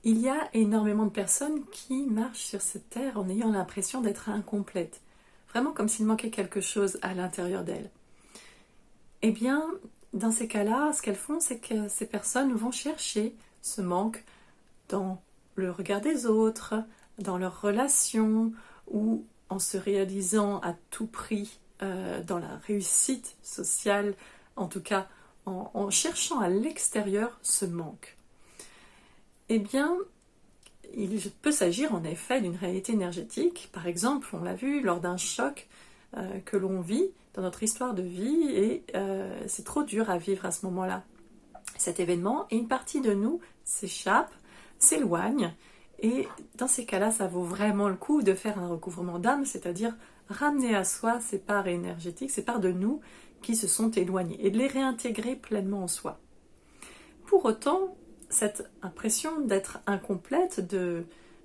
Il y a énormément de personnes qui marchent sur cette terre en ayant l'impression d'être incomplètes, vraiment comme s'il manquait quelque chose à l'intérieur d'elles. Eh bien, dans ces cas-là, ce qu'elles font, c'est que ces personnes vont chercher ce manque dans le regard des autres, dans leurs relations, ou en se réalisant à tout prix dans la réussite sociale, en tout cas en cherchant à l'extérieur ce manque. Eh bien, il peut s'agir en effet d'une réalité énergétique. Par exemple, on l'a vu lors d'un choc que l'on vit dans notre histoire de vie et c'est trop dur à vivre à ce moment-là. Cet événement, et une partie de nous s'échappe, s'éloigne, et dans ces cas-là, ça vaut vraiment le coup de faire un recouvrement d'âme, c'est-à-dire ramener à soi ces parts énergétiques, ces parts de nous qui se sont éloignées, et de les réintégrer pleinement en soi. Pour autant, cette impression d'être incomplète,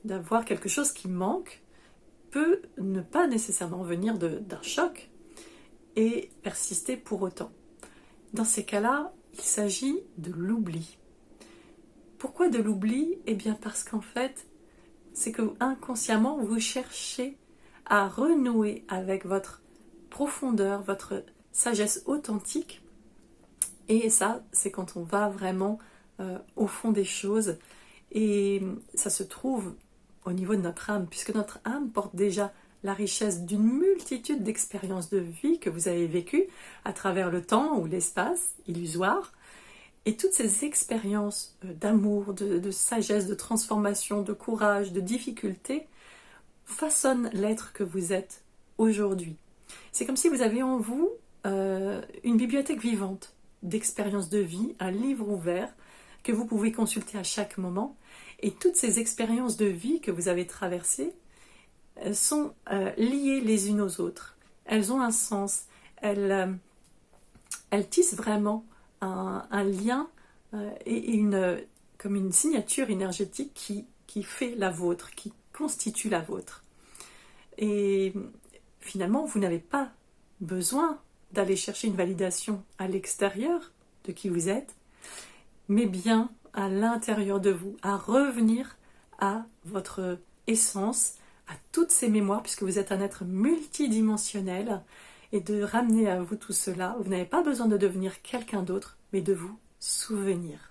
d'avoir quelque chose qui manque, peut ne pas nécessairement venir d'un choc et persister pour autant. Dans ces cas-là, il s'agit de l'oubli. Pourquoi de l'oubli ? Eh bien parce qu'en fait, c'est que inconsciemment, vous cherchez à renouer avec votre profondeur, votre sagesse authentique. Et ça, c'est quand on va vraiment au fond des choses. Et ça se trouve au niveau de notre âme, puisque notre âme porte déjà la richesse d'une multitude d'expériences de vie que vous avez vécues à travers le temps ou l'espace illusoire. Et toutes ces expériences d'amour, de sagesse, de transformation, de courage, de difficulté façonnent l'être que vous êtes aujourd'hui. C'est comme si vous aviez en vous une bibliothèque vivante d'expériences de vie, un livre ouvert que vous pouvez consulter à chaque moment. Et toutes ces expériences de vie que vous avez traversées sont liées les unes aux autres. Elles ont un sens. Elles tissent vraiment un lien et comme une signature énergétique qui fait la vôtre, qui constitue la vôtre. Et finalement, vous n'avez pas besoin d'aller chercher une validation à l'extérieur de qui vous êtes, mais bien à l'intérieur de vous, à revenir à votre essence, à toutes ces mémoires, puisque vous êtes un être multidimensionnel, et de ramener à vous tout cela. Vous n'avez pas besoin de devenir quelqu'un d'autre, mais de vous souvenir.